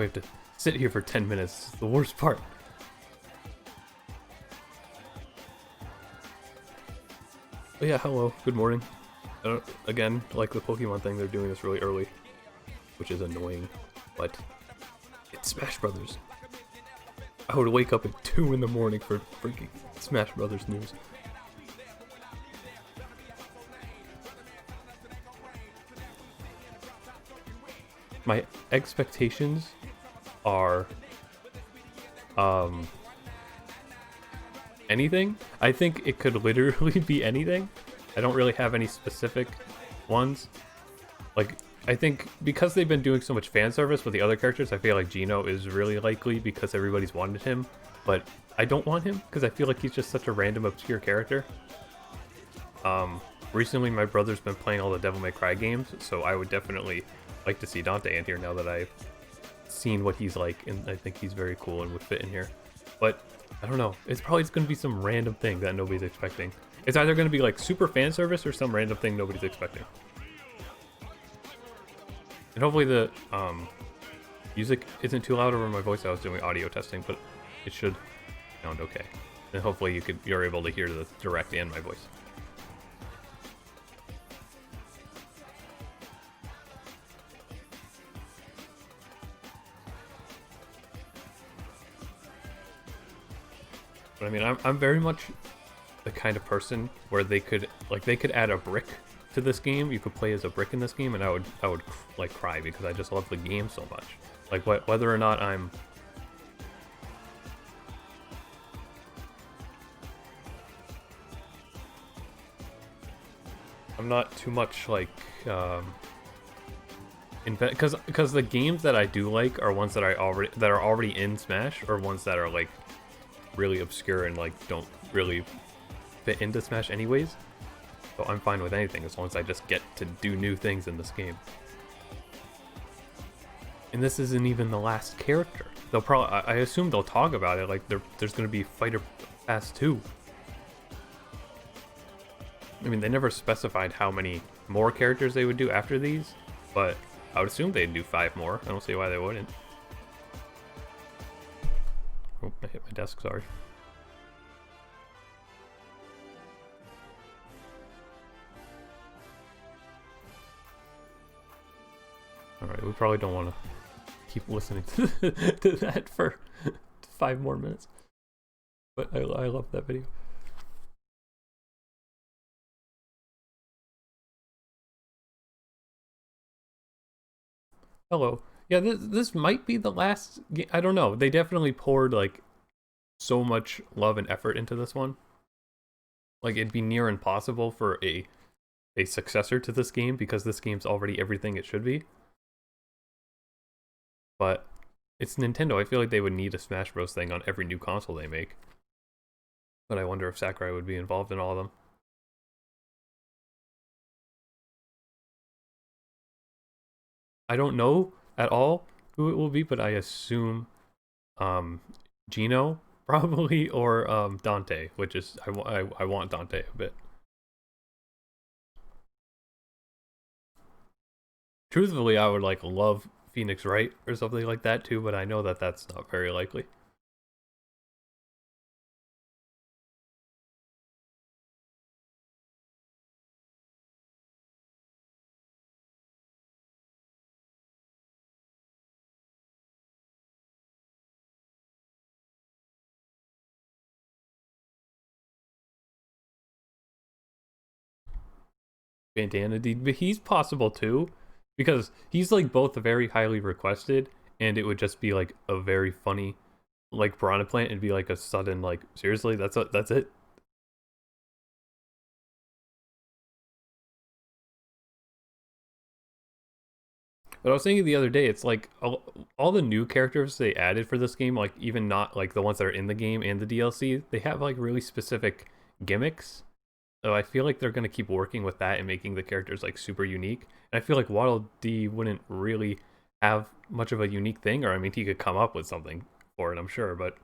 We have to sit here for 10 minutes. It's the worst part. But yeah, hello. Good morning. Again, like the Pokemon thing, they're doing this really early, which is annoying, but it's Smash Brothers. I would wake up at 2 in the morning for freaking Smash Brothers news. My expectations are anything. I think it could literally be anything. I don't really have any specific ones. Like, I think because they've been doing so much fan service with the other characters, I feel like Geno is really likely because everybody's wanted him. But I don't want him because I feel like he's just such a random, obscure character. Recently my brother's been playing all the Devil May Cry games, so I would definitely like to see Dante in here now that I've seen what he's like, and I think he's very cool and would fit in here. But I don't know, it's probably just going to be some random thing that nobody's expecting. It's either going to be like super fan service or some random thing nobody's expecting. And hopefully the music isn't too loud over my voice. I was doing audio testing, but it should sound okay. And hopefully you're able to hear the direct and my voice. But I mean, I'm very much the kind of person where they could add a brick to this game. You could play as a brick in this game, and I would like cry because I just love the game so much. Like whether or not I'm not too much like because the games that I do like are ones that are already in Smash, or ones that are like really obscure and like don't really fit into Smash anyways. So I'm fine with anything as long as I just get to do new things in this game. And this isn't even the last character. They'll probably, I assume they'll talk about it, like there's gonna be Fighter Pass 2. I mean, they never specified how many more characters they would do after these, but I would assume they'd do 5 more. I don't see why they wouldn't. Oh, I hit my desk, sorry. Alright, we probably don't want to keep listening to that for 5 more minutes. But I love that video. Hello. Yeah, this might be the last game. I don't know. They definitely poured like so much love and effort into this one. Like, it'd be near impossible for a successor to this game because this game's already everything it should be. But it's Nintendo. I feel like they would need a Smash Bros. Thing on every new console they make. But I wonder if Sakurai would be involved in all of them. I don't know at all who it will be, but I assume Geno probably, or Dante, which is I want Dante a bit. Truthfully, I would like love Phoenix Wright or something like that too, but I know that that's not very likely. Bandana Deed, but he's possible too, because he's like both very highly requested, and it would just be like a very funny, like Piranha Plant. It'd be like a sudden like, seriously, that's it. But I was thinking the other day, it's like all the new characters they added for this game, like even not like the ones that are in the game and the DLC, they have like really specific gimmicks. So I feel like they're gonna keep working with that and making the characters like super unique. And I feel like Waddle Dee wouldn't really have much of a unique thing, or I mean, he could come up with something for it, I'm sure, but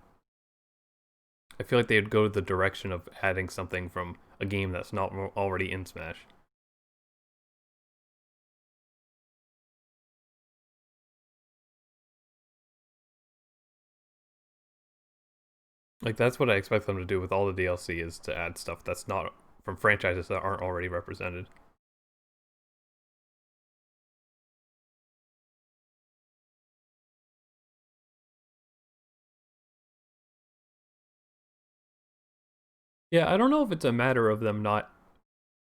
I feel like they'd go the direction of adding something from a game that's not already in Smash. Like that's what I expect them to do with all the DLC, is to add stuff that's not from franchises that aren't already represented. Yeah, I don't know if it's a matter of them not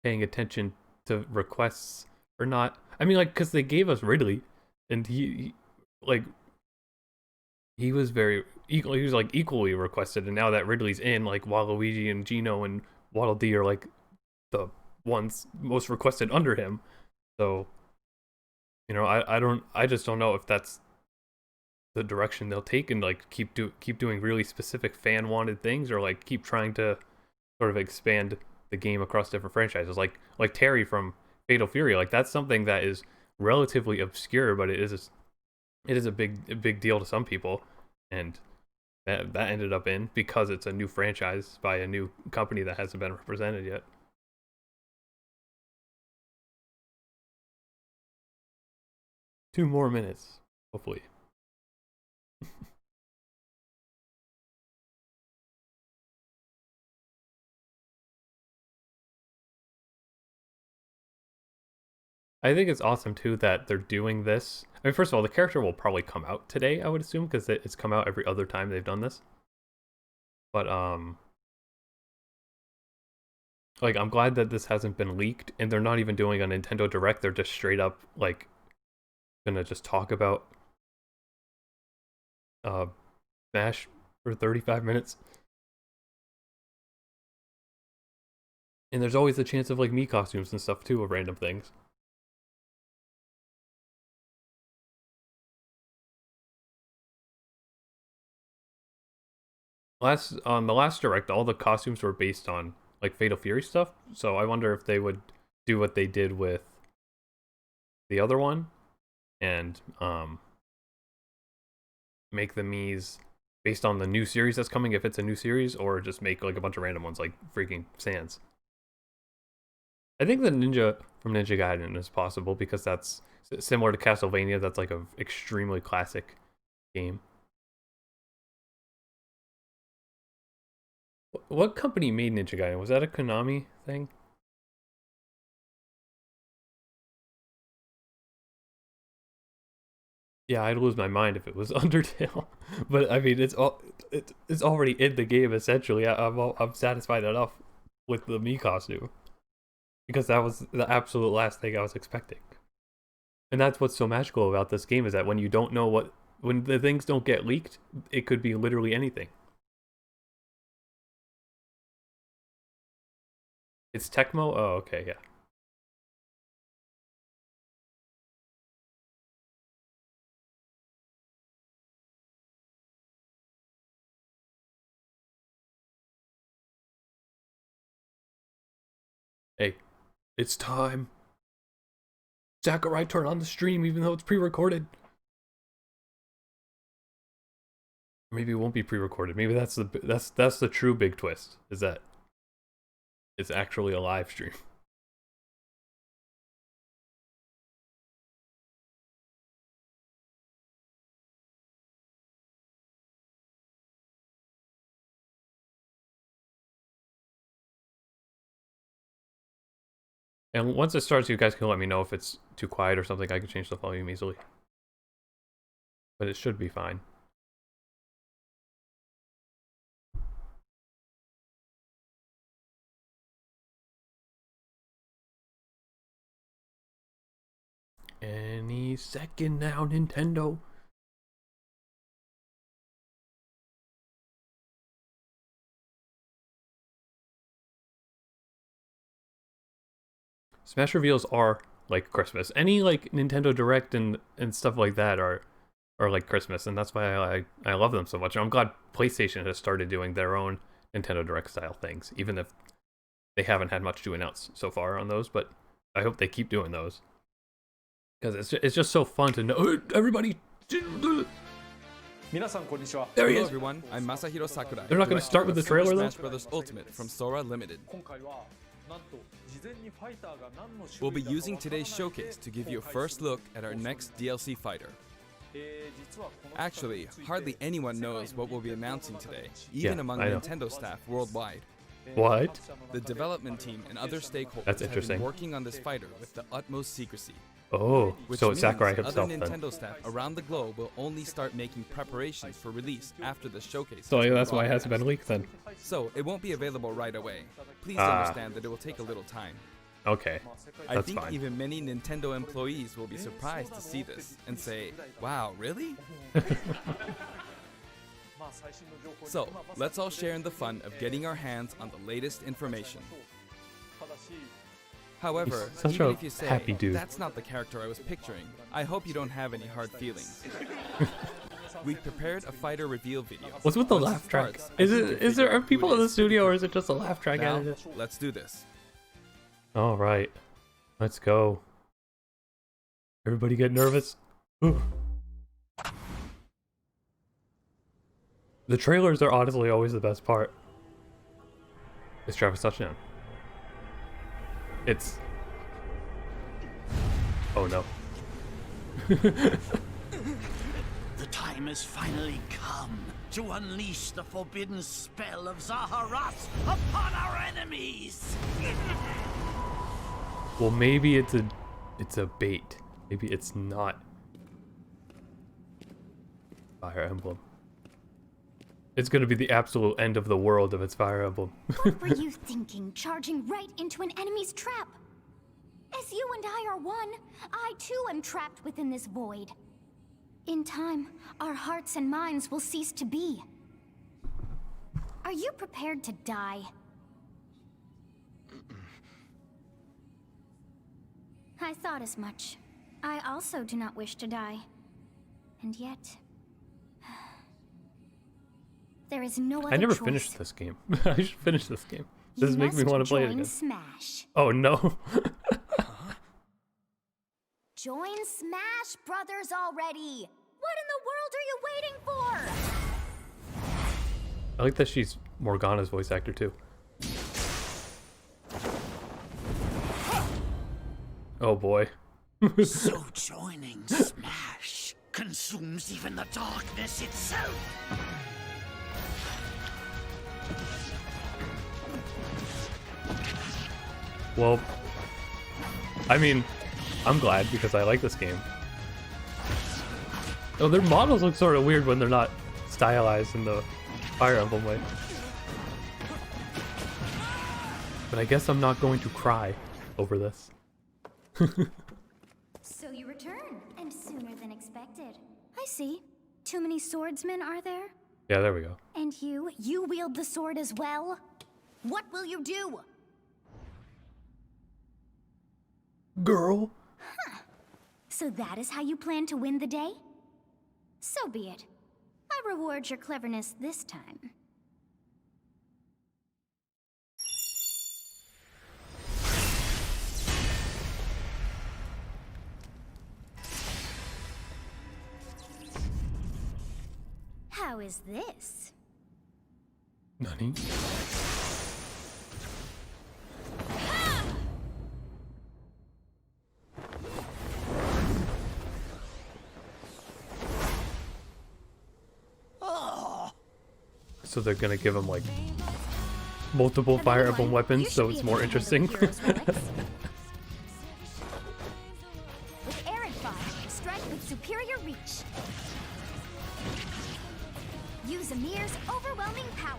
paying attention to requests or not. I mean, like, because they gave us Ridley, and like, he was very equal. He was like equally requested, and now that Ridley's in, like, Waluigi and Gino and Waddle Dee are like the ones most requested under him. So, I just don't know if that's the direction they'll take, and like keep doing really specific fan wanted things, or like keep trying to sort of expand the game across different franchises. Like Terry from Fatal Fury, like that's something that is relatively obscure, but it is a big deal to some people, and that ended up in because it's a new franchise by a new company that hasn't been represented yet. 2 more minutes, hopefully. I think it's awesome too that they're doing this. I mean, first of all, the character will probably come out today, I would assume, because it's come out every other time they've done this. But like I'm glad that this hasn't been leaked, and they're not even doing a Nintendo Direct. They're just straight up like gonna just talk about uh Smash for 35 minutes. And there's always the chance of like me costumes and stuff too, of random things. The last direct, all the costumes were based on like Fatal Fury stuff. So I wonder if they would do what they did with the other one and make the Mii's based on the new series that's coming, if it's a new series, or just make like a bunch of random ones like freaking Sans. I think the ninja from Ninja Gaiden is possible because that's similar to Castlevania. That's like a extremely classic game. What company made Ninja Gaiden? Was that a Konami thing? Yeah, I'd lose my mind if it was Undertale. But I mean, it's already in the game essentially. I'm satisfied enough with the Mii costume because that was the absolute last thing I was expecting. And that's what's so magical about this game, is that when you don't know when the things don't get leaked, it could be literally anything. It's Tecmo? Oh, okay, yeah. Hey, it's time. Sakurai, turn on the stream even though it's pre-recorded. Maybe it won't be pre-recorded. Maybe that's the true big twist, is that it's actually a live stream. And once it starts, you guys can let me know if it's too quiet or something. I can change the volume easily. But it should be fine. Any second now, Nintendo. Smash reveals are like Christmas. Any like Nintendo Direct and stuff like that are like Christmas, and that's why I love them so much. And I'm glad PlayStation has started doing their own Nintendo Direct style things, even if they haven't had much to announce so far on those. But I hope they keep doing those because it's just so fun to know everybody. There he Hello is. everyone, I'm Masahiro Sakurai. They're not going to start with the trailer though. Smash Bros. Ultimate from Sora Limited. We'll be using today's showcase to give you a first look at our next DLC fighter. Actually, hardly anyone knows what we'll be announcing today, even Yeah, among I know. Nintendo staff worldwide. What? The development team and other stakeholders That's have interesting. been working on this fighter with the utmost secrecy. Oh, Which so means it's Sakurai other himself then. Nintendo staff around the globe will only start making preparations for release after the showcase. So has been that's why it hasn't been broadcast. leaked then. So it won't be available right away. Please Ah. understand that it will take a little time. Okay, I that's think fine. even many Nintendo employees will be surprised to see this and say, "Wow, really?" So, let's all share in the fun of getting our hands on the latest information. However, He's such even a if you say, happy dude. "That's not the character I was picturing," I hope you don't have any hard feelings. We've prepared a fighter reveal video. What's with the Once it laugh track? starts, Is I think it? you'll Is there? figure Are out people who in it the is. studio, or is it just a laugh track Now, edited? let's do this. All right, let's go. Everybody get nervous. Ooh. The trailers are honestly always the best part. It's Travis Touchdown. It's. Oh no. The time has finally come to unleash the forbidden spell of Zaharat upon our enemies! Well, maybe it's a bait. Maybe it's not Fire Emblem. It's gonna be the absolute end of the world if it's Fire Emblem. What were you thinking, charging right into an enemy's trap? As you and I are one, I too am trapped within this void. In time, our hearts and minds will cease to be. Are you prepared to die? I thought as much. I also do not wish to die. And yet... there is no other I never choice. finished this game. I should finish this game. This is You making me must want to play it join again. Smash. Oh no. Join Smash Brothers already! What in the world are you waiting for? I like that she's Morgana's voice actor too. Oh boy. So joining Smash consumes even the darkness itself! Well, I mean, I'm glad because I like this game. Oh, their models look sort of weird when they're not stylized in the Fire Emblem way. But I guess I'm not going to cry over this. So you return, and sooner than expected. I see. Too many swordsmen, are there? Yeah, there we go. And you wield the sword as well? What will you do? Girl. So that is how you plan to win the day? So be it. I reward your cleverness this time. How is this? Nani? So they're gonna give him like multiple Fire Emblem weapons, so it's more interesting. With Arid Fire, strike with superior reach. Use Amir's overwhelming power.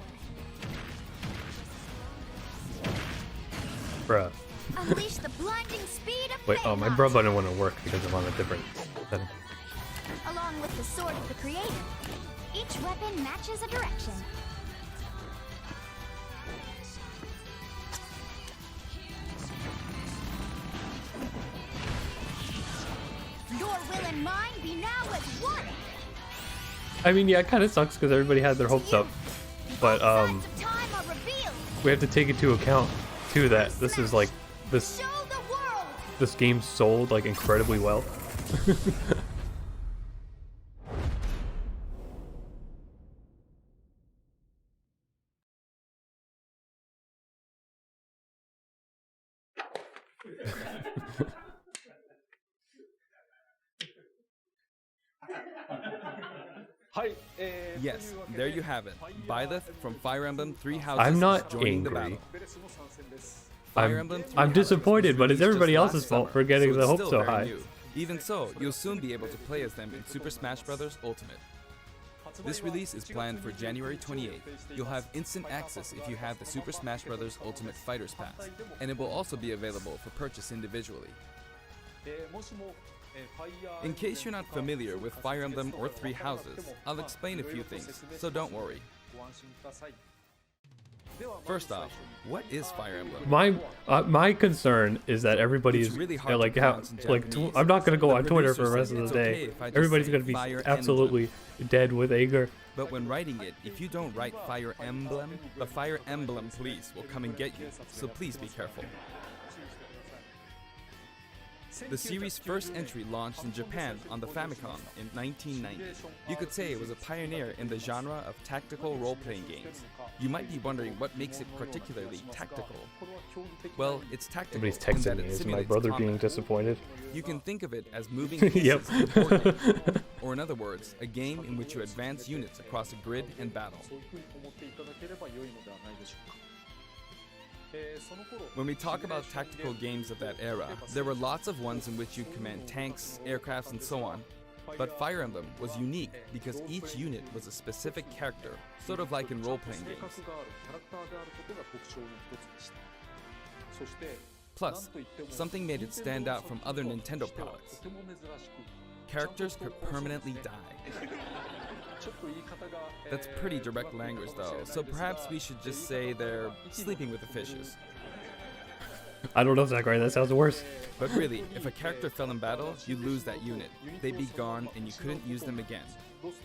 Bruh. Unleash the blinding speed of Wait, oh, my Phalanx. bro button wouldn't work because I'm on a different setting. Along with the sword of the creator. Each weapon matches a direction. Your will and mine be now as one. I mean, yeah, it kind of sucks because everybody had their hopes up, but Signs of time are revealed. we have to take into account too that this is like this Show the world. this game sold like incredibly well. Yes, there you have it. Byleth from Fire Emblem Three Houses I'm is not joining the angry. battle. Fire I'm, Emblem Three I'm Houses disappointed, was but it's released everybody just else's last fault summer, for getting so the it's hopes still so very high. new. Even so, you'll soon be able to play as them in Super Smash Bros. Ultimate. This release is planned for January 28th. You'll have instant access if you have the Super Smash Bros. Ultimate Fighters Pass, and it will also be available for purchase individually. In case you're not familiar with Fire Emblem or Three Houses, I'll explain a few things, so don't worry. First off, what is Fire Emblem? My concern is that everybody's It's really hard to like pronounce in like Japanese. I'm not gonna go The on Twitter for the producer rest said of it's the okay day. if I just Everybody's say gonna be Fire absolutely dead with anger. But when writing it, if you don't write Fire Emblem, the Fire Emblem police will come and get you, so please be careful. The series' first entry launched in Japan on the Famicom in 1990. You could say it was a pioneer in the genre of tactical role-playing games. You might be wondering what makes it particularly tactical. Well, it's tactical Somebody's in that texting me. it Is my simulates brother combat. being disappointed? You can think of it as moving Yep. pieces in a board game, or in other words, a game in which you advance units across a grid and battle. When we talk about tactical games of that era, there were lots of ones in which you command tanks, aircrafts, and so on. But Fire Emblem was unique because each unit was a specific character, sort of like in role-playing games. Plus, something made it stand out from other Nintendo products. Characters could permanently die. That's pretty direct language though, so perhaps we should just say they're sleeping with the fishes. I don't know, Zachary. That sounds worse. But really, if a character fell in battle, you'd lose that unit. They'd be gone and you couldn't use them again. That's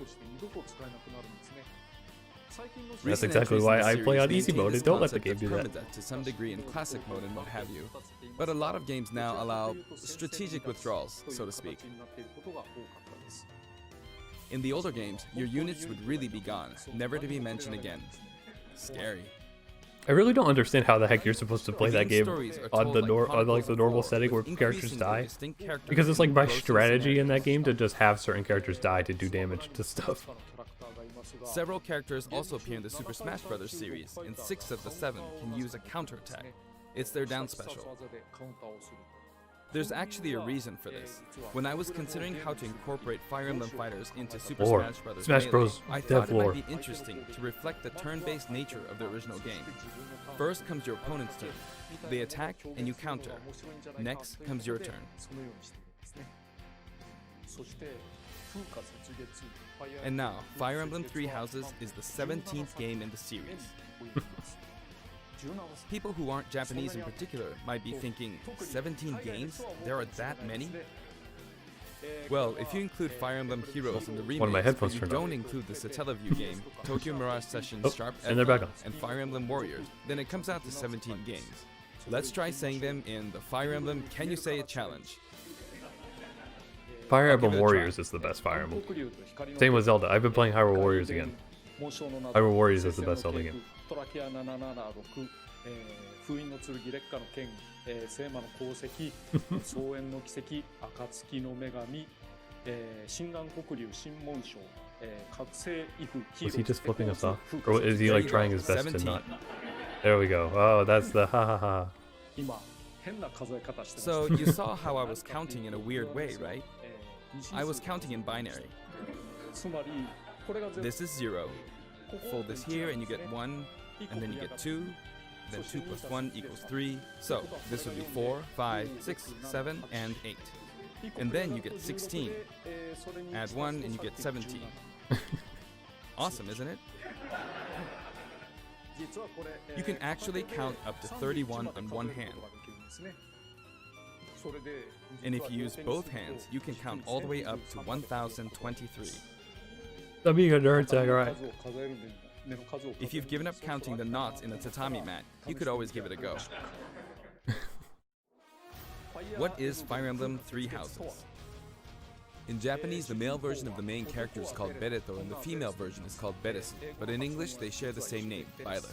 Recent exactly entries why in the I play series on easy maintain mode this and don't let the concept game of do that. permadeath to some degree in classic mode and what have you. But a lot of games now allow strategic withdrawals, so to speak. In the older games, your units would really be gone, never to be mentioned again. Scary. I really don't understand how the heck you're supposed to play that game Stories are on told the like on like chronicles the of normal war, setting where with characters increasingly die. distinct characters Because it's like and my gross strategy in that scenarios. game to just have certain characters die to do damage to stuff. Several characters also appear in the Super Smash Bros. Series, and 6 of the 7 can use a counterattack. It's their down special. There's actually a reason for this. When I was considering how to incorporate Fire Emblem Fighters into Super Or Smash Bros. Smash Melee, Bros. I Dev thought it lore. might be interesting to reflect the turn-based nature of the original game. First comes your opponent's turn. They attack and you counter. Next comes your turn. And now, Fire Emblem Three Houses is the 17th game in the series. People who aren't Japanese in particular might be thinking, 17 games? There are that many? Well, if you include Fire Emblem Heroes in the remakes, One of my headphones but you turned don't off. include the Satellaview game, Tokyo Mirage Sessions, Oh, Sharp and they're back on. and Fire Emblem Warriors, then it comes out to 17 games. Let's try saying them in the Fire Emblem Can You Say It challenge. Fire I'll Emblem give it a try. Warriors is the best Fire Emblem. Same with Zelda. I've been playing Hyrule Warriors again. Hyrule Warriors is the best Zelda game. トラキア776、封印の剣烈火の剣、聖魔の功績、草原の奇跡、暁の女神、心眼黒竜新紋章、覚醒イフ、 Was he just flipping us off? Or is he like trying his best to not? There we go. Oh, that's the ha ha ha. 今変な数え方してます。 So you saw how I was counting in a weird way, right? I was counting in binary. つまりこれが全部 This is 0. Fold this here and you get 1, and then you get 2, then 2 plus 1 equals 3. So this would be 4, 5, 6, 7, and 8. And then you get 16. Add 1 and you get 17. Awesome, isn't it? You can actually count up to 31 on one hand. And if you use both hands, you can count all the way up to 1023. I'm being a nerd, Zachary. If you've given up counting the knots in a tatami mat, you could always give it a go. What is Fire Emblem Three Houses? In Japanese, the male version of the main character is called Bereto and the female version is called Beresu, but in English they share the same name, Byleth.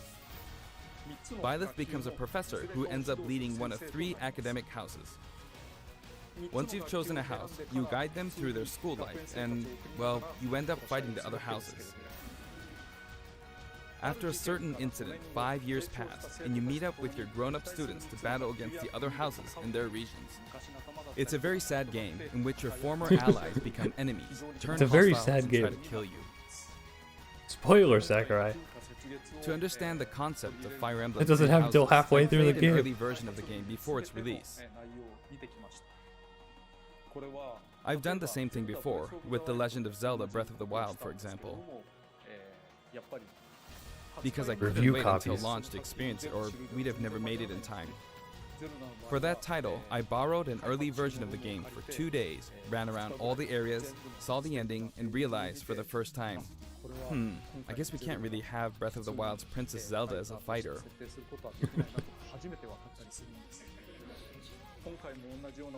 Byleth becomes a professor who ends up leading one of 3 academic houses. Once you've chosen a house, you guide them through their school life, and, well, you end up fighting the other houses. After a certain incident, 5 years pass, and you meet up with your grown-up students to battle against the other houses in their regions. It's a very sad game in which your former allies become enemies, turn It's a very hostile, sad and try game. to kill you. Spoiler, Sakurai. To understand the concept of Fire Emblem It doesn't Three have till Houses, halfway I through the played game. an early version of the game before its release. I've done the same thing before, with The Legend of Zelda Breath of the Wild, for example, because I couldn't Review wait copies. until launch to experience it, or we'd have never made it in time. For that title, I borrowed an early version of the game for 2 days, ran around all the areas, saw the ending, and realized for the first time, I guess we can't really have Breath of the Wild's Princess Zelda as a fighter.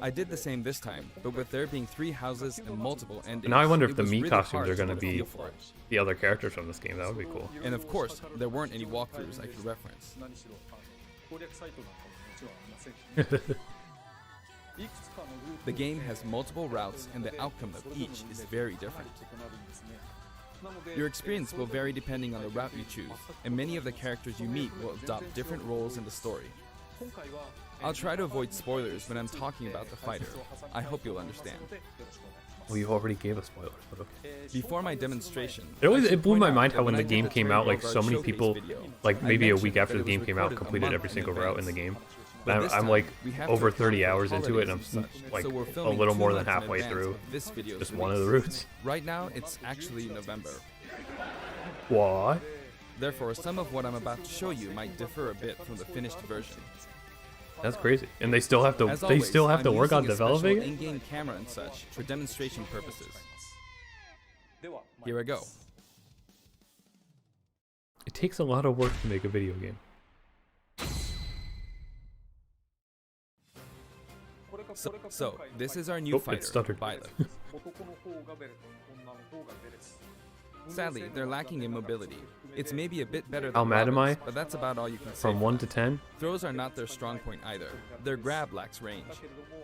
I did the same this time, but with there being 3 houses and multiple endings. Now I wonder if it the was Mii really costumes hard are to gonna get a be feel for it. the other characters from this game. That would be cool. And of course, there weren't any walkthroughs I could reference. The game has multiple routes, and the outcome of each is very different. Your experience will vary depending on the route you choose, and many of the characters you meet will adopt different roles in the story. I'll try to avoid spoilers when I'm talking about the fighter. I hope you'll understand. Well, you already gave us spoilers, but okay. Before my demonstration, It blew my mind how that when the I did game came out, like Terry so many Bogard people, showcase video, like I maybe a mentioned week after that the it game was came out, recorded a completed month every in single route in the advance. game. But And this I'm time, like we have to over account 30 for hours into it, and I'm holidays and such, like so we're a filming little 2 more than months in halfway advance through of this video's just one of the release. routes. Right now, it's actually November. What? Therefore, some of what I'm about to show you might differ a bit from the finished version. That's crazy. And they still have to. As They always, still have to I'm work on using a special developing it. in-game camera and such for demonstration purposes. Here I go. It takes a lot of work to make a video game. So this is our new Oh, it fighter, stuttered. Byleth. Sadly, they're lacking in mobility. It's maybe a bit better than How mad am I? Robin's, but that's about all you can say. From for 1 that. to 10, Throws are not their strong point either. Their grab lacks range.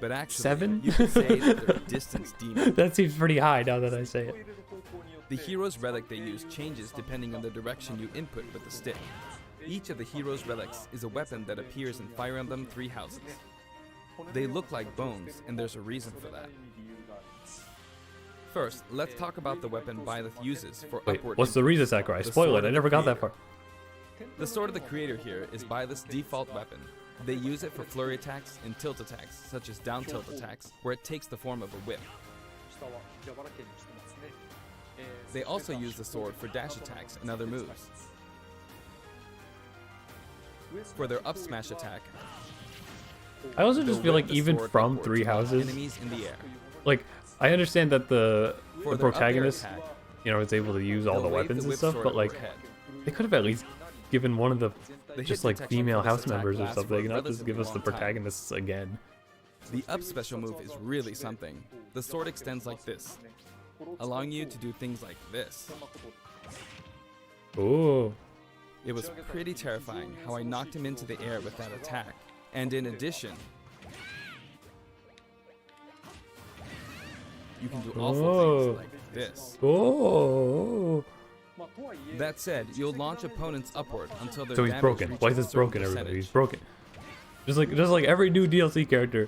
But actually, 7? you could say that they're a distance demon. that seems pretty high now that I say it. The hero's relic they use changes depending on the direction you input with the stick. Each of the hero's relics is a weapon that appears in Fire Emblem Three Houses. They look like bones, and there's a reason for that. First, let's talk about the weapon Byleth uses for Wait, upward what's the input. reason, Sakurai? The Spoil sword it. I of never the got that creator. far. The sword of the creator here is Byleth's default weapon. They use it for flurry attacks and tilt attacks, such as down tilt attacks, where it takes the form of a whip. They also use the sword for dash attacks and other moves. For their up smash attack, I also they'll just feel whip like the even sword from upwards 3 to knock houses, enemies in the air. like I understand that the For the their up air protagonist, attack, you know, is able to use all they'll the wave weapons and whip stuff, sword but like overhead. they could have at least given one of the The just hit like detection female for this house attack members or lasts for a something, not just relatively give us the long time. protagonists again. The up special move is really something. The sword extends like this, allowing you to do things like this. Oh, It was pretty terrifying how I knocked him into the air with that attack. And in addition, you can do awful Oh. things like this. oh. That said, you'll launch opponents upward until their So he's damage broken. reaches Blythe a is certain broken, everybody. He's percentage. broken. Just like every new DLC character,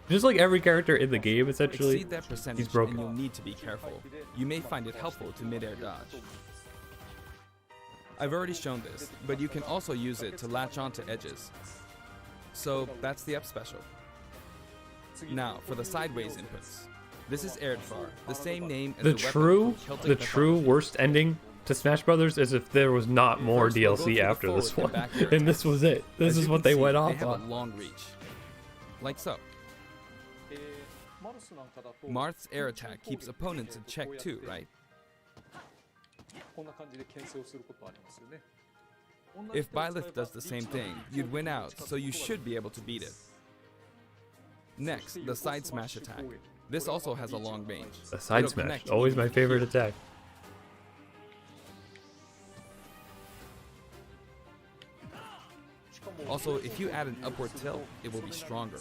just like every character in the game, essentially. Exceed that percentage, broken. and you'll need to be careful. You may find it helpful to mid-air dodge. I've already shown this, but you can also use it to latch onto edges. So that's the up special. Now for the sideways inputs. This is Erdfar, the same name as The weapon true, from Celtic the true mythology. worst ending to Smash Brothers is if there was not more First, we'll go DLC through the after this forward one, and back air and this was it. This As is you what can they see, went they off have on. a long reach, like so. Marth's air attack keeps opponents in check too, right? If Byleth does the same thing, you'd win out, so you should be able to beat it. Next, the side smash attack. This also has a long range. A side It'll smash, connect always even my from favorite here. attack. Also, if you add an upward tilt, it will be stronger.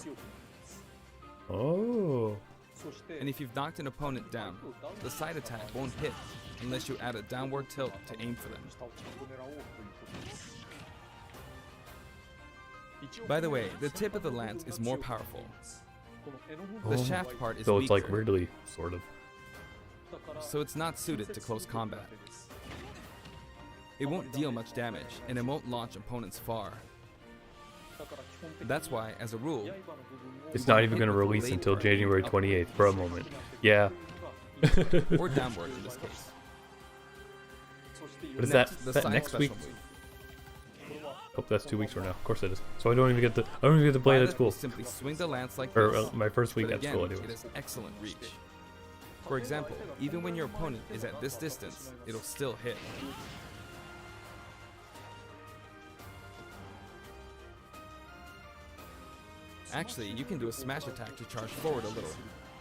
Oh. そして And if you've knocked an opponent down, the side attack won't hit unless you add a downward tilt to aim for them. 下をちゃんと狙おうということです By the way, the tip of the lance is more powerful. この柄の部分 The Oh. shaft part is So it's like weaker, Ridley, sort of. だから so it's not suited to close combat. It won't deal much damage, and it won't launch opponents far. だから基本的に That's why, as a rule, 刃の部分を It's not even going to release until January 28th for a moment. Yeah. or downward in this case. そして What is Next, that? the Is that side next special week? move. Oh, that's 2 weeks from now. Of course it is. So I don't even get to play it at Violet school. will simply swing the lance like Or this, my first week but at again, school it anyways. has excellent reach. For example, even when your opponent is at this distance, it'll still hit. Actually, you can do a smash attack to charge forward a little,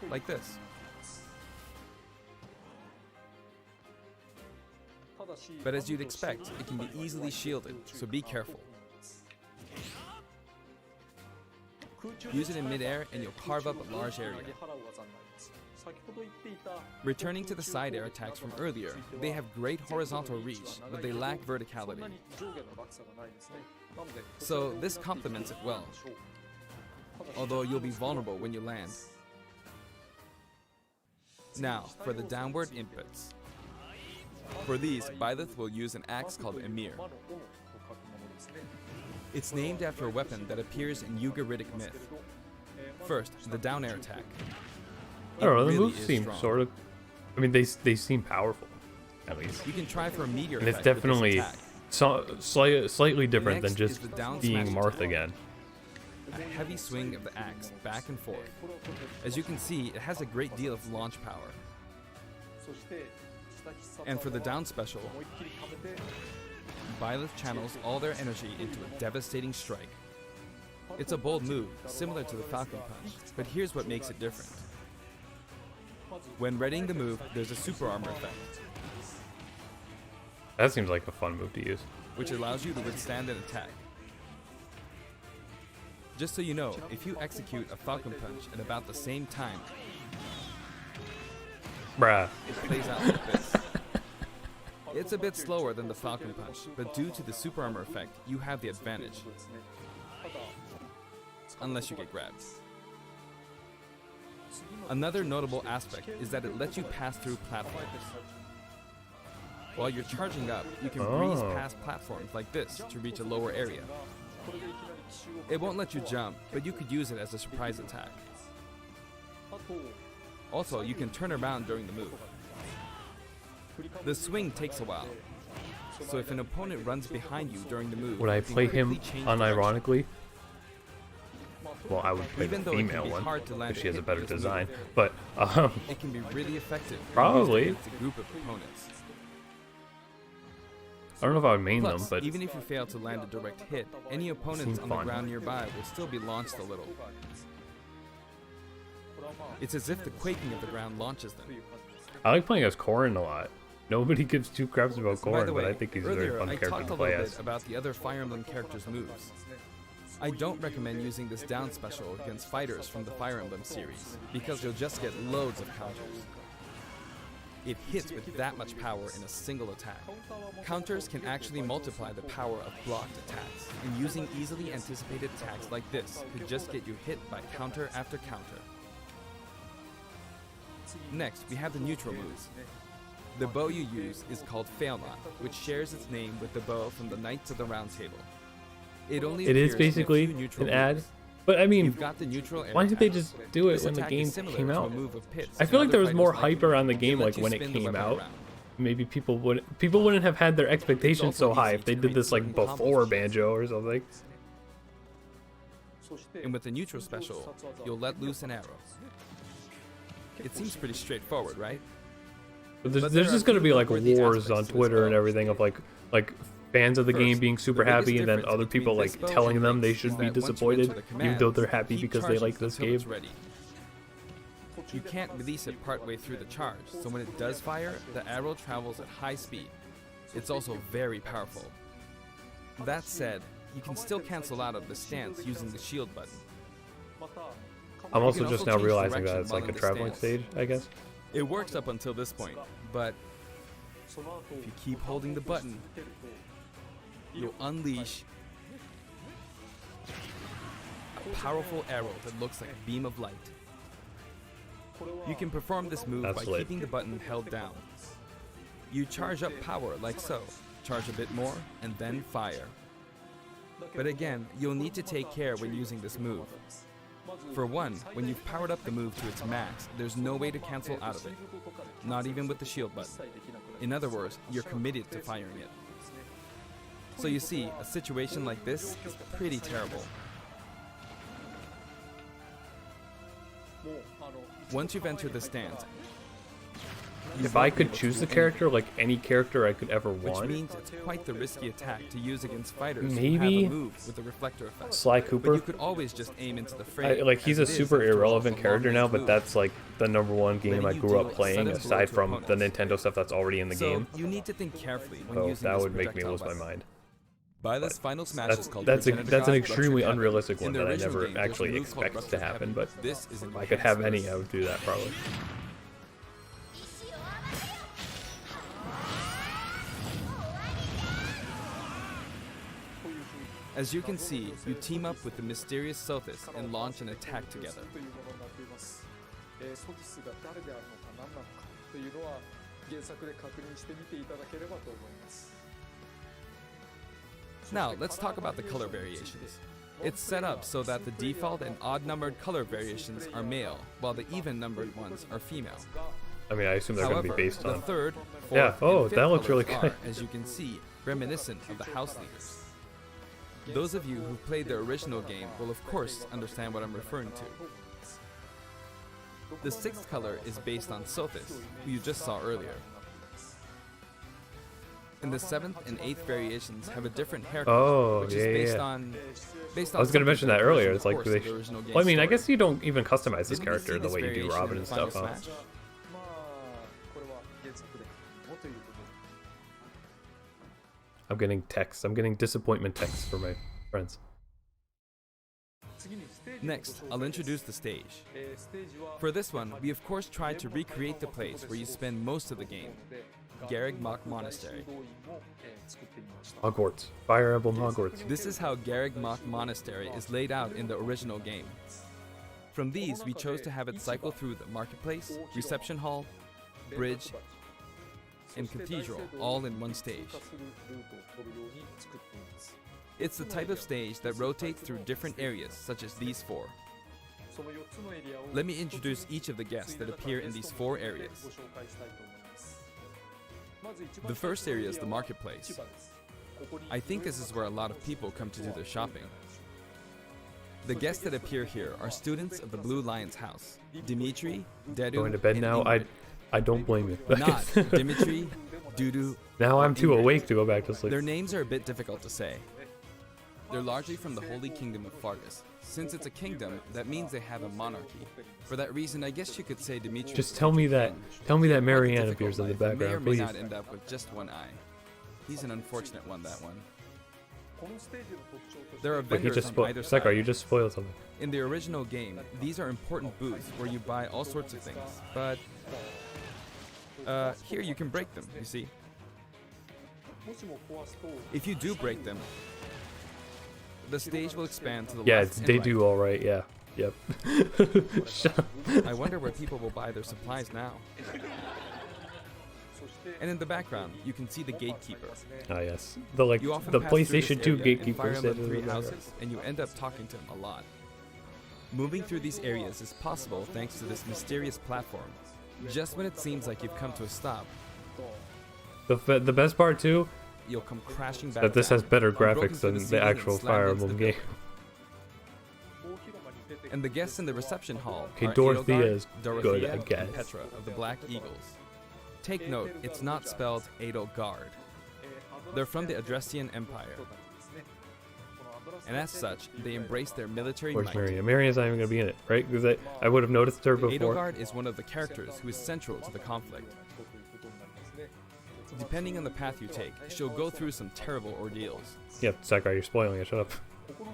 like this. ただし But as you'd expect, it can be easily shielded, so be careful. Use it in midair and you'll carve up a large area. Returning to the side air attacks from earlier, they have great horizontal reach, but they lack verticality. So this complements it well, although you'll be vulnerable when you land. Now, for the downward inputs. For these, Byleth will use an axe called Emir. It's named after a weapon that appears in Ugaritic myth. First, the down air attack. I don't know, the It really moves is seem strong. sort of... I mean, they seem powerful, at least. You can try for a meteor And it's effect with this definitely attack. slightly different than Next just is the down being smash Marth attack. again. A heavy swing of the axe back and forth. As you can see, it has a great deal of launch power. And for the down special, Byleth channels all their energy into a devastating strike. It's a bold move, similar to the Falcon Punch, but here's what makes it different. When readying the move, there's a super armor effect, That seems like a fun move to use. which allows you to withstand an attack. Just so you know, if you execute a Falcon Punch at about the same time, Bruh. it plays out like this. It's a bit slower than the Falcon Punch, but due to the super armor effect, you have the advantage. Unless you get grabbed. Another notable aspect is that it lets you pass through platforms. While you're charging up, you can breeze Oh. past platforms like this to reach a lower area. It won't let you jump, but you could use it as a surprise attack. Also, you can turn around during the move. The swing takes a while, so if an opponent runs behind you during the move, Would I you can play him quickly change direction. unironically? Well, I would play Even the though it can female be one, hard to land if she has a hit better with this design. move. But, It can be really effective when Probably. used against a group of opponents. I don't know if I would main them, Plus, but even if you fail to land a direct hit, any opponents Seems on the fun. ground nearby will still be launched a little. It's as if the quaking of the ground launches them. I like playing as Corrin a lot. Nobody gives two craps about By Corrin, the but way, I think he's a earlier very fun I character talked to a play little as. bit about the other Fire Emblem characters' moves. I don't recommend using this down special against fighters from the Fire Emblem series, because you'll just get loads of counters. It hits with that much power in a single attack. Counters can actually multiply the power of blocked attacks, and using easily anticipated attacks like this could just get you hit by counter after counter. Next, we have the neutral moves. The bow you use is called Failnaught, which shares its name with the bow from the Knights of the Round Table. It only It is appears in a basically few neutral an ad. moves. But I mean, You've got the neutral air why didn't they attack. just do it This when the attack game is similar came to a out? move of Pit's I feel and like there other was more fighters hype like around the it. game, They let like you when it spin the came weapon out. around. Maybe people wouldn't have had their expectations also so high easy if they to did read this like certain combos. before Banjo or something. And with the neutral special, you'll let loose an arrow. It seems pretty straightforward, right? But there's, But there's there are just gonna a be few like noteworthy wars aspects on to this Twitter and bow. everything of like fans of the game First, being the super biggest happy and then difference other between people this like bow telling and them they Link's should is be that once you disappointed, enter the even command, though they're happy keep because they charging like this until game. it's ready. You can't release it partway through the charge, so when it does fire, the arrow travels at high speed. It's also very powerful. That said, you can still cancel out of the stance using the shield button. I'm You also can just also now change realizing that direction it's while like a in the traveling stance. stage, I guess. It works up until this point, but その後 if you keep holding the button, 蹴ると you'll unleash a powerful arrow that looks like a beam of light. これは You can perform this move That's by lit. keeping the button held down. You charge up power like so, charge a bit more, and then fire. But again, you'll need to take care when using this move. For one, when you've powered up the move to its max, there's no way to cancel out of it, not even with the shield button. In other words, you're committed to firing it. So you see, a situation like this is pretty terrible. もうOnce you've entered the stance, If I could choose the character, like any character I could ever which want, means it's quite the risky attack to use against fighters who Maybe have a move with a reflector effect. Sly But Cooper. you could always just aim into the frame. Like he's a as it is, super after all, irrelevant a character now, long-range but move. that's like the #1 game Letting I you grew deal up a playing, sudden blow aside to from the opponents. Nintendo stuff that's already in the So game. you need to think carefully when So using that this would make me projectile lose my weapon. mind. By this final smash That's is called that's an Progenitor extremely God's unrealistic Electric one Heaven. that I In the never original game, there's a actually move called expect to Rupture of happen. Heaven. But This is if I could have any, enhanced I would do that probably. As you can see, you team up with the mysterious Sothis and launch an attack together. というものになっています。ソティスが誰であるのか何なのかというのは原作で確認してみていただければと思います。 Now, let's talk about the color variations. It's set up so that the default and odd-numbered color variations are male, while the even-numbered ones are female. I mean, I assume they're going to However, be based the on. third, Yeah, fourth, oh, and fifth that looks really colors good. are, as you can see, reminiscent of the house leaders. Those of you who played the original game will of course understand what I'm referring to. The sixth color is based on Sothis, who you just saw earlier. And the seventh and eighth variations have a different haircut, Oh, which yeah, is based yeah. on I was going to mention that earlier. It's like they. they. Well, I mean, I guess you don't even customize this Didn't we see character the this way you do variation Robin in and Final stuff. Huh? Smash? まあこれは原作でもということで I'm getting texts. I'm getting disappointment texts from my friends. 次にステージのご紹介 Next, I'll introduce the stage. ステージは For this one, we of course tried to recreate the place where you spend most of the game, Garreg Mach Monastery. 修道院も作ってみました Hogwarts. Fire Emblem Hogwarts. This is how Garreg Mach Monastery is laid out in the original game. From these, we chose to have it cycle through the marketplace, reception hall, bridge, and cathedral all in one stage. 通過するルートを取るように作っています It's the type of stage that rotates through different areas, such as these four. その4つのエリアを Let me introduce each of the guests that appear in these four ご areas. 紹介したいと思いますまず一番 The first area is the 最初のエリアは marketplace. 市場ですここに I think this is where a lot of people come to do their shopping. The guests that appear here are students of the Blue Lion's house. Dimitri, Dedu, Going to bed and now. Ingrid. I don't blame you. Not Dimitri, Dudu. Now or I'm too Ingrid. awake to go back to sleep. Their names are a bit difficult to say. They're largely from the Holy Kingdom of Fargus. Since it's a kingdom, that means they have a monarchy. For that reason, I guess you could say Dimitri. Just tell me that. Tell me that Quite a Marianne difficult appears in the life, and may or background, may please. not end up with just one eye. He's an unfortunate one, that one. このステージの特徴として There are But he vendors just on spoiled. either Sekar, side. you just spoiled something. In the original game, these are important booths where you buy all sorts of things, but here you can break them, you see. もしも壊すと If you do break them, the stage will expand to the Yeah, left and they right. do all right. Yeah. Yep. Shut up. I wonder where people will buy their supplies now. そして And in the background, you can see the gatekeeper. Ah, yes. The like You often the pass through this PlayStation 2 area in Fire gatekeeper Emblem said. Three houses, and you end up talking to him a lot. Moving through these areas is possible thanks to this mysterious platform. Just when it seems like you've come to a stop, The best part too, you'll come crashing back. that this down, has better unbroken graphics through than the the ceiling and actual slammed Fire into the Emblem game. 大広間に出てくる And the guests in the reception hall Okay, are Dorothea Edelgard, is Dorothea, good, I guess. and Petra of the Black Eagles. Take note, it's not spelled Edelgard. They're from the Adressian Empire, 人たちですねこのアドラス and as such, they embrace their military Where's might. Marianne? Marianne's not even gonna be in it, right? Because I would have noticed her before. Edelgard is one of the characters who is central to the conflict. 人ということになりますね Depending on the path you take, she'll go through some terrible ordeals. Yep, Sakurai, you're spoiling it. Shut up.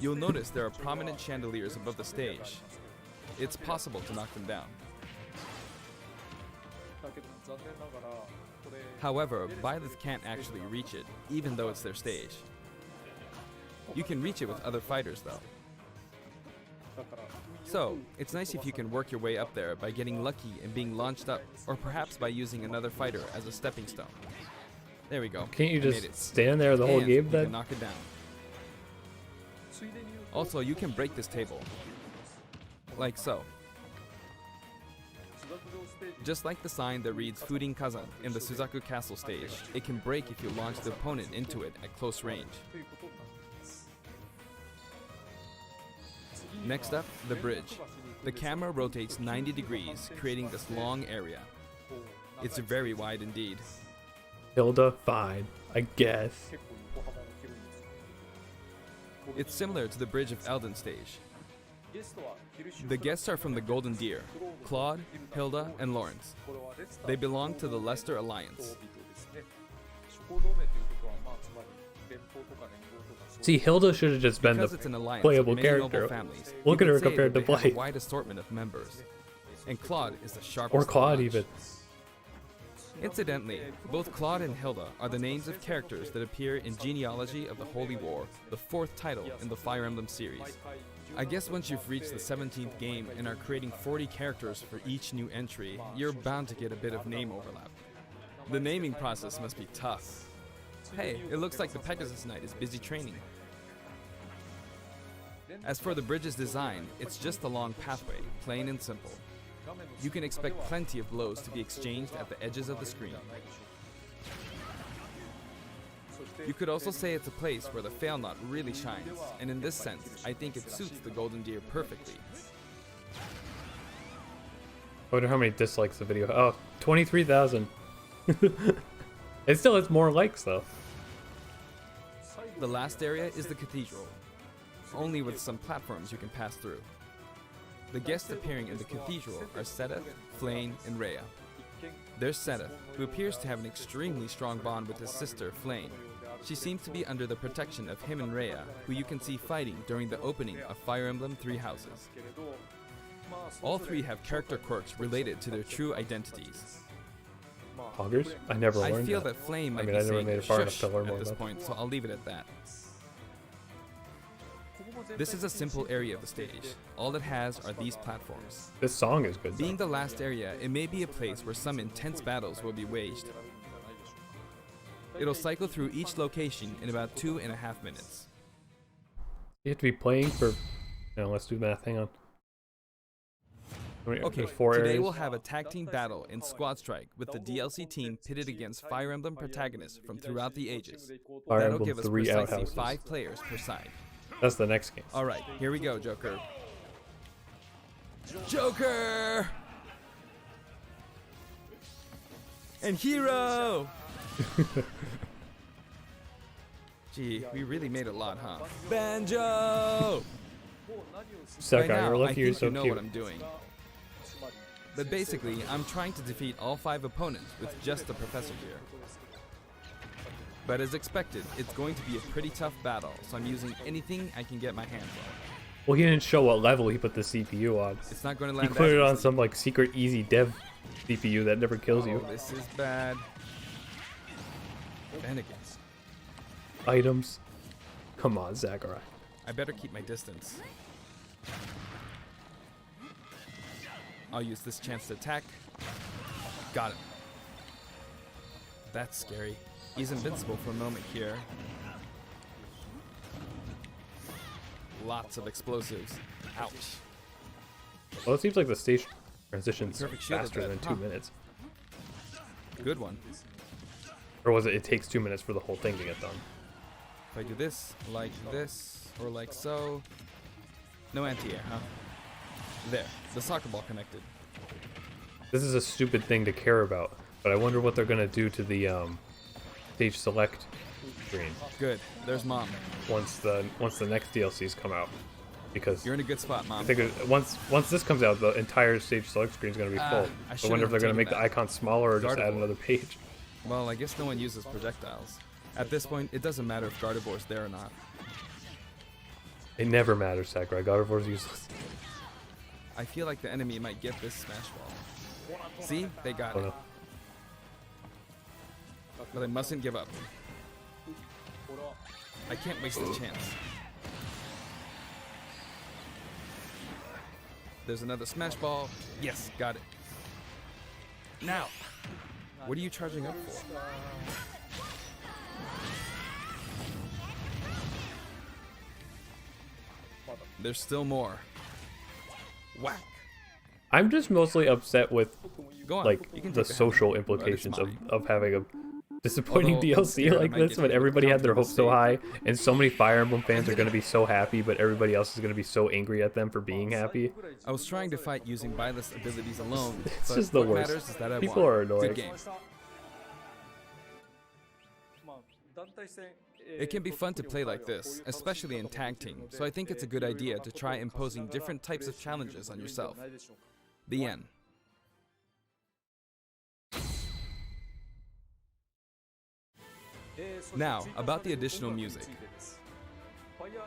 You'll notice there are prominent chandeliers above the stage. it's possible to knock them down. だけど残念ながらこれ However, Byleth can't actually reach it, even though it's their stage. You can reach it with other fighters though. だから So, it's nice if you can work your way up there by getting lucky and being launched up, or perhaps by using another fighter as a stepping stone. There we go. Can't you I made just it. stand there the whole And game you then? can knock it down. ついでに言うと Also, you can break this table. Like so. スザク城ステージ Just like the sign that reads Furin Kazan in the Suzaku Castle stage, it can break if you launch the opponent into it at close range. ということになっています。 Next up, the bridge. The camera rotates 90 degrees, creating this long area. It's very wide indeed. Hilda, fine, I guess. 結構横幅も広いんですけど It's similar to the bridge of Elden stage. ゲストはヒルシュ The guests are from the Golden Deer, Claude, Hilda, and Lawrence. これはレスター They belong to the Leicester Alliance. 人々ですね。諸行同盟ということはまあつまり連邦とか連合とかそう See, Hilda should have just been Because it's the an alliance playable of many noble character. families, Look you at her could say compared that to they have a Blight. wide assortment of members. And Claude is the sharpest Or of the Claude bunch. even. Incidentally, both Claude and Hilda are the names of characters that appear in Genealogy of the Holy War, the 4th title in the Fire Emblem series. I guess once you've reached the 17th game and are creating 40 characters for each new entry, you're bound to get a bit of name overlap. The naming process must be tough. Hey, it looks like the Pegasus Knight is busy training. As for the bridge's design, it's just a long pathway, plain and simple. You can expect plenty of blows to be exchanged at the edges of the screen. You could also say it's a place where the fail knot really shines, and in this sense, I think it suits the Golden Deer perfectly. I wonder how many dislikes the video. Oh, 23,000. It still has more likes though. The last area is the cathedral, only with some platforms you can pass through. The guests appearing in the cathedral are Sedith, Flayn, and Rhea. There's Sedith, who appears to have an extremely strong bond with his sister, Flayn. She seems to be under the protection of him and Rhea, who you can see fighting during the opening of Fire Emblem Three Houses. けれどまあそ All れぞれ three have character quirks related to their true identities. まあ Poggers? I never I learned feel that. that Flame might mean, be I never saying made it far enough shush to learn at more this about point, so I'll leave it at that. ここも全体 This is a 的に simple area of the stage. All it has are these platforms. This song is good. Being Though. the last area, it may be a place where some intense battles will be waged. 選べるんじゃないでしょうか It'll cycle through each location in about 2.5 minutes. You have to be playing for. No, let's do math. Hang on. Okay, There's 4 today areas. we'll have a tag team battle in Squad Strike with the DLC team pitted against Fire Emblem protagonists from throughout the ages. Fire That'll Emblem give us 3 precisely outhouses. 5 players per side. That's the next game. Alright, here we go, Joker. Joker! And Hero! Gee, we really made a lot, huh? Banjo! By Sakurai, now, you're I lucky you're think so you know cute. what I'm doing. But basically, I'm trying to defeat all 5 opponents with just the Professor here. But as expected, it's going to be a pretty tough battle, so I'm using anything I can get my hands on. Well, he didn't show what level he put the CPU on. It's not going to He land put that it on easy. some like secret easy dev CPU that never kills Oh, you. this is bad. Bennigan's. Items. Come on, Sakurai. I better keep my distance. I'll use this chance to attack. Got him. That's scary. He's invincible for a moment here. Lots of explosives. Ouch. Well, it seems like the stage transitions Perfect shield faster of than that, 2 huh? minutes. Good one. Or was it? It takes 2 minutes for the whole thing to get done. If I do this, or like so. No anti-air, huh? There. The soccer ball connected. This is a stupid thing to care about, but I wonder what they're gonna do to the stage select screen Good. There's Mom. once the next DLCs come out, because You're in a good spot, Mom. I think once this comes out, the entire stage select screen is gonna be full. I I wonder if they're gonna shouldn't make have the taken icon smaller or just add Gardevoir. another page. Well, I guess no one uses projectiles. At this point, it doesn't matter if Gardevoir's there or not. It never matters, Sakurai. God of War's useless. I feel like the enemy might get this Smash Ball. See? They got Oh, it. no. But I mustn't give up. I can't waste the chance. There's another Smash Ball. Yes, got it. Now, what are you charging up for? There's still more. Whack. I'm just mostly upset with Go on. like you can the take social hand, but it's implications mine. of having a disappointing Although, I'm DLC scared I like might this get when hit everybody with had their hopes so high mistake. and so many Fire Emblem fans are going to be so happy, but everybody else is going to be so angry at them for being happy. I was trying to fight using Byleth's abilities alone. It's but just the what worst. matters is that I People won. are annoying. Good game. It can be fun to play like this, especially in tag team, so I think it's a good idea to try imposing different types of challenges on yourself. The end. Now, about the additional music.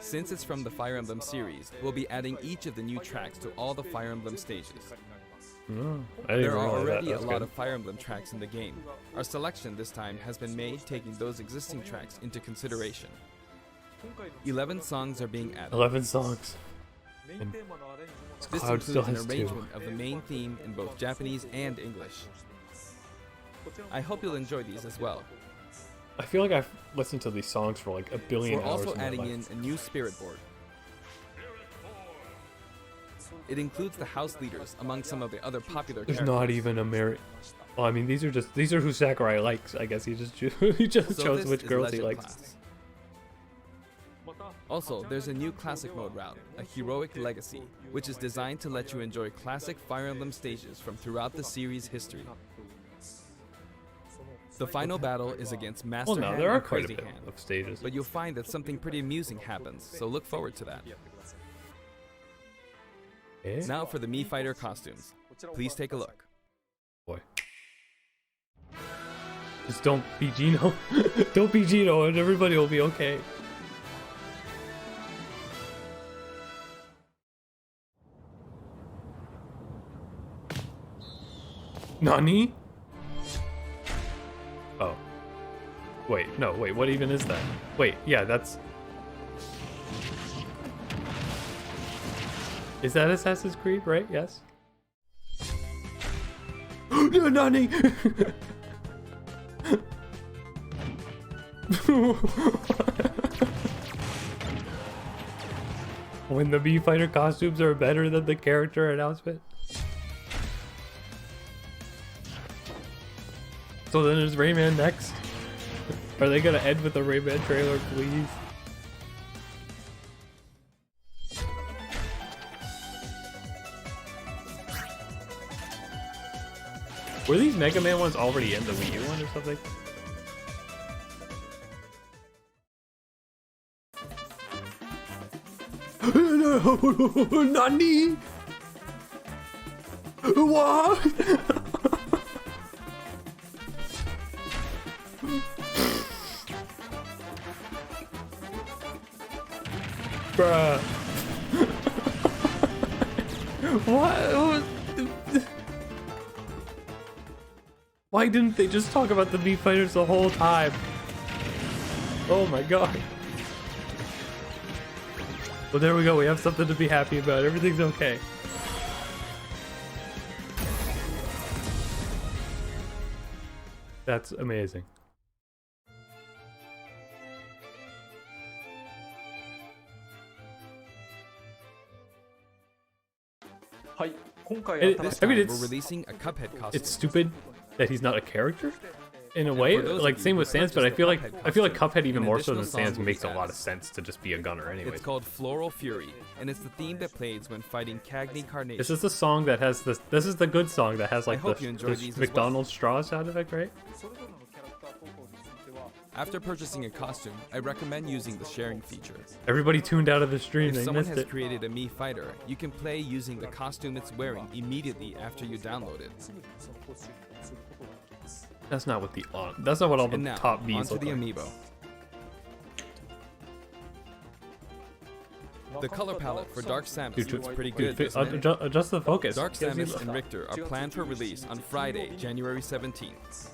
Since it's from the Fire Emblem series, we'll be adding each of the new tracks to all the Fire Emblem stages. Oh, I didn't There are realize that. already a That's lot good. of Fire Emblem tracks in the game. Our selection this time has been made taking those existing tracks into consideration. 11 songs are being added. 11 songs. And This Cloud still includes an has 2. arrangement of the main theme in both Japanese and English. I hope you'll enjoy these as well. I feel like I've listened to these songs for like a billion We're hours also in my adding life. in a new spirit board. It includes the house leaders among some of the other popular There's characters. not even a merit. Well, I mean, these are who Sakurai likes. I guess he just he just So chose this which is girls he Legend likes. Class. Also, there's a new classic mode route, a heroic legacy, which is designed to let you enjoy classic Fire Emblem stages from throughout the series' history. The final battle is against Master Well, no, Hand there are and quite a Crazy bit Hand, of stages. but you'll find that something pretty amusing happens, so look forward to that. Eh? Now for the Mii Fighter costumes. Please take a look. Boy. Just don't be Gino. Don't be Gino, and everybody will be okay. Nani? Oh. Wait, no, wait, what even is that? Wait, yeah, that's... Is that Assassin's Creed, right? Yes? No, Nani! When the Mii Fighter costumes are better than the character announcement. So then is Rayman next? Are they gonna end with the Rayman trailer, please? Were these Mega Man ones already in the Wii U one or something? Nani? What? Bruh. What? Why didn't they just talk about the Mii Fighters the whole time? Oh my god. Well, there we go. We have something to be happy about. Everything's okay. That's amazing. It- This I mean, time, it's- we're releasing a Cuphead costume. It's stupid that he's not a character in a way. for those of Like you same who with Sans, but purchased I feel the like Cuphead Cuphead even an more so than additional song Sans will be makes a lot added. of sense to just be a gunner anyway. It's called Floral Fury, and it's the theme that plays when fighting Cagney Carnation. This is the song that has this. This is the good song that has like hope the, you enjoy the these as McDonald's straw sound effect, right? After purchasing a costume, I recommend using the sharing feature. Everybody tuned out of the stream. If They someone missed has it. created a Mii Fighter, you can play using the costume it's wearing immediately after you download it. That's not what That's not what all the And now, top Bs onto look the like. amiibo. The color palette for Dark Samus Dude, looks pretty Dude, good, doesn't it? adjust the focus. Dark Can't see Samus and Richter are planned for release on Friday, January 17th.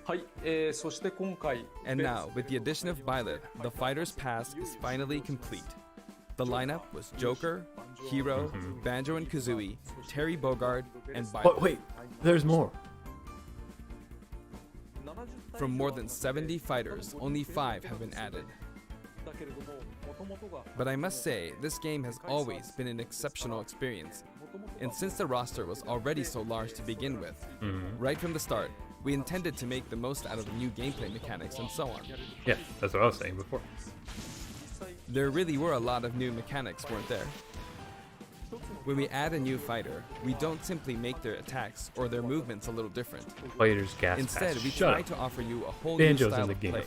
はい、そして今回 And now, with the addition of Violet, the Fighters Pass is finally complete. The lineup was Joker, Hero, Banjo and Kazooie, Terry Bogard, and Violet. Oh, wait, there's more. From more than 70 fighters, only 5 have been added. But I must say, this game has always been an exceptional experience. And since the roster was already so large to begin with, right from the start, we intended to make the most out of the new gameplay mechanics and so on. Yeah, that's what I was saying before. There really were a lot of new mechanics, weren't there? When we add a new fighter, we don't simply make their attacks or their movements a little different. Fighters gas Instead, pass. we Shut try up. to offer you a whole Banjo's new in style the of game. play.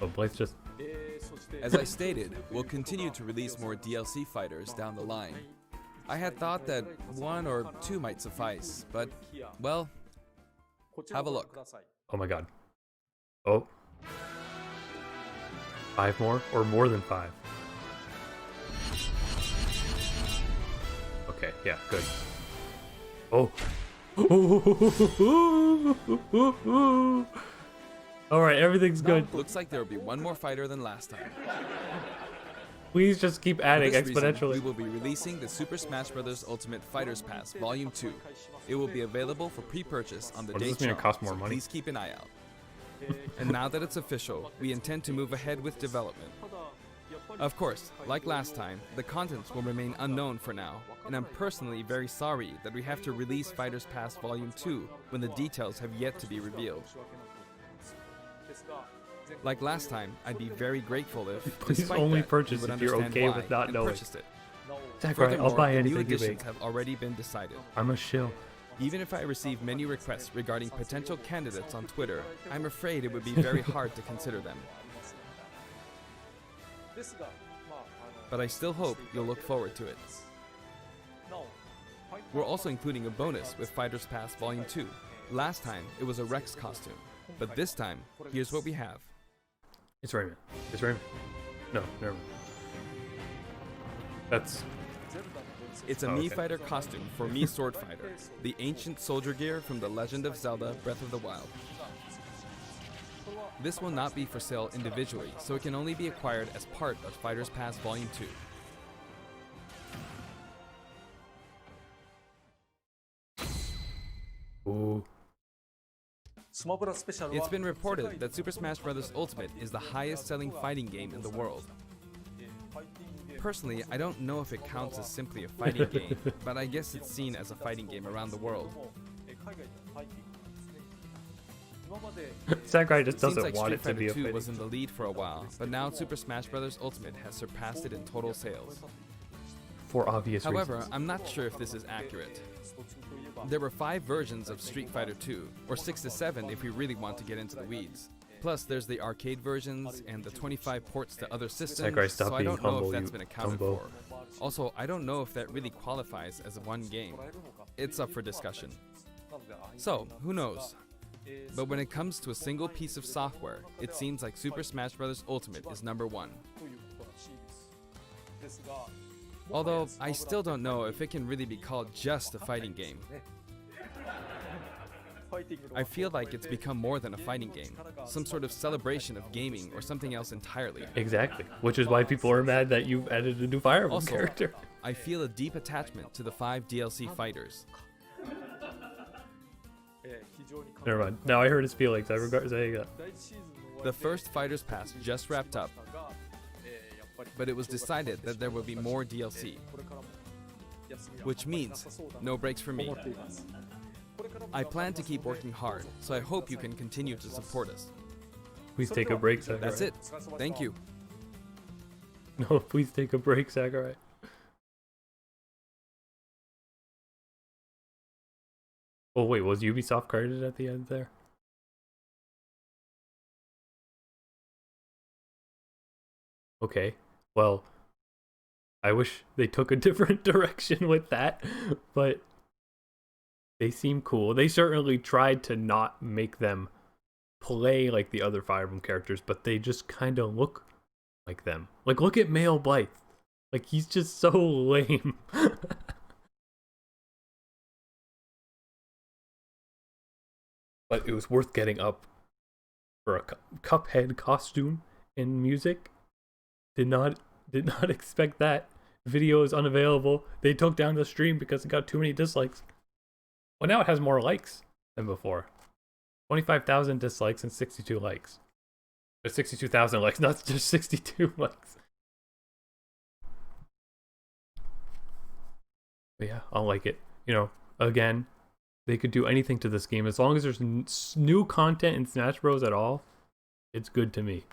Oh, Blaze just... As I stated, we'll continue to release more DLC fighters down the line. I had thought that 1 or 2 might suffice, but, well, have a look. Oh my god. Oh. 5 more? Or more than 5? Okay, yeah, good. Oh. Alright, everything's good. Looks like there will be 1 more fighter than last time. Please just keep For adding this reason, exponentially. we will be releasing the Super Smash Bros. Ultimate Fighters Pass Volume 2. It will be available for pre-purchase on the What does day this mean it shown, costs more so money? please keep an eye out. And now that it's official, we intend to move ahead with development. Of course, like last time, the contents will remain unknown for now, and I'm personally very sorry that we have to release Fighters Pass Volume 2 when the details have yet to be revealed. Like last time, I'd be very grateful if, Please despite only that, purchase you would if you're understand okay why with not and knowing. purchased it. Sakurai, I'll Furthermore, buy the new anything you additions make. have already been decided. I'm a shill. Even if I receive many requests regarding potential candidates on Twitter, I'm afraid it would be very hard to consider them. But I still hope you'll look forward to it. We're also including a bonus with Fighters Pass Volume 2. Last time, it was a Rex costume. But this time, here's what we have. It's Rayman. It's Rayman. No, never mind. That's... It's a Oh, Mii okay. Fighter costume for Mii Sword Fighter, the ancient soldier gear from The Legend of Zelda Breath of the Wild. This will not be for sale individually, so it can only be acquired as part of Fighters Pass Volume 2. Ooh. It's been reported that Super Smash Bros. Ultimate is the highest selling fighting game in the world. Personally, I don't know if it counts as simply a fighting game, but I guess it's seen as a fighting game around the world. Sakurai just It seems doesn't like want Street it to Fighter be a 2 fighting. was in the lead for a while, but now Super Smash Bros. Ultimate has surpassed it in total sales. For obvious However, reasons. I'm not sure if this is accurate. There were 5 versions of Street Fighter 2, or 6 to 7 if we really want to get into the weeds. Plus, there's the arcade versions and the 25 ports to other systems, Sakurai, stop so I being don't know humble, if that's you been accounted dumbo. for. Also, I don't know if that really qualifies as one game. It's up for discussion. So, who knows? But when it comes to a single piece of software, it seems like Super Smash Bros. Ultimate is number 1. Although, I still don't know if it can really be called just a fighting game. I feel like it's become more than a fighting game, some sort of celebration of gaming or something else entirely. Exactly. Which is why people are mad that you've added a new Fire Emblem Also, character. I feel a deep attachment to the 5 DLC fighters. Never mind. Now I heard his feelings. I regret saying that. The first Fighters Pass just wrapped up, but it was decided that there will be more DLC, which means no breaks for me. I plan to keep working hard, so I hope you can continue to support us. Please take a break, Sakurai. That's it. Thank you. No, please take a break, Sakurai. Oh wait, was Ubisoft credited at the end there? Okay, well, I wish they took a different direction with that, but They seem cool. They certainly tried to not make them play like the other Fire Emblem characters, but they just kind of look like them. Like, look at Male Blythe. Like, he's just so lame. But it was worth getting up for a Cuphead costume and music. Did not expect that. Video is unavailable. They took down the stream because it got too many dislikes. Well, now it has more likes than before. 25,000 dislikes and 62 likes. There's 62,000 likes, not just 62 likes. But yeah, I'll like it. You know, again, they could do anything to this game. As long as there's new content in Smash Bros. At all, it's good to me.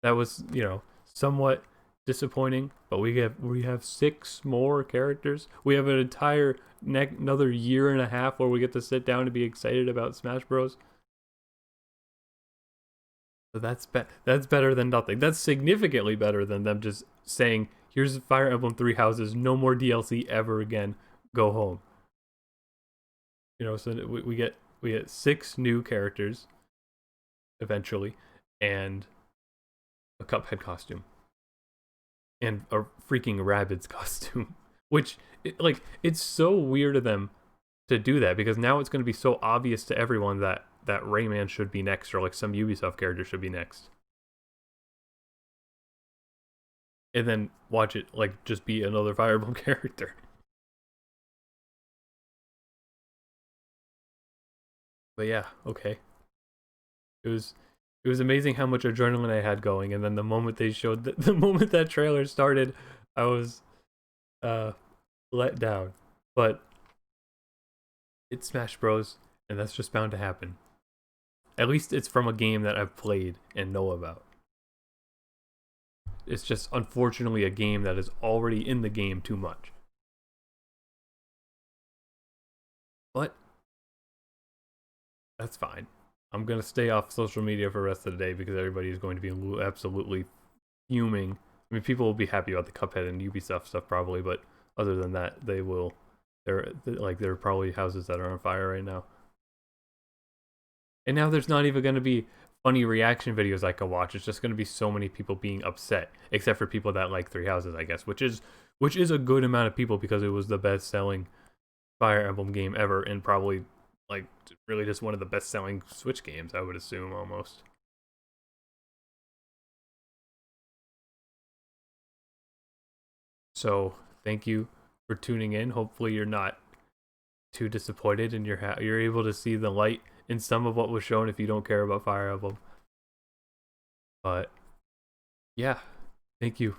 That was, you know, somewhat disappointing, but we have 6 more characters. We have an entire another year and a half where we get to sit down and be excited about Smash Bros. So that's better than nothing. That's significantly better than them just saying, "Here's Fire Emblem 3 Houses, no more DLC ever again. Go home." You know, so we get 6 new characters eventually, and a Cuphead costume, and a freaking Rabbids costume, which it's so weird of them to do that, because now it's going to be so obvious to everyone that Rayman should be next, or like some Ubisoft character should be next, and then watch it like just be another Fire Emblem character. But yeah, okay. It was amazing how much adrenaline I had going, and then the moment they showed the moment that trailer started, I was let down. But it's Smash Bros, and that's just bound to happen. At least it's from a game that I've played and know about. It's just unfortunately a game that is already in the game too much. But that's fine. I'm going to stay off social media for the rest of the day because everybody is going to be absolutely fuming. I mean, people will be happy about the Cuphead and Ubisoft stuff probably, but other than that, there are probably houses that are on fire right now. And now there's not even going to be funny reaction videos I can watch. It's just going to be so many people being upset, except for people that like 3 Houses, I guess, which is a good amount of people because it was the best-selling Fire Emblem game ever, and probably like really just one of the best-selling Switch games, I would assume, almost. So thank you for tuning in. Hopefully you're not too disappointed, and you're able to see the light in some of what was shown if you don't care about Fire Emblem. But yeah, thank you.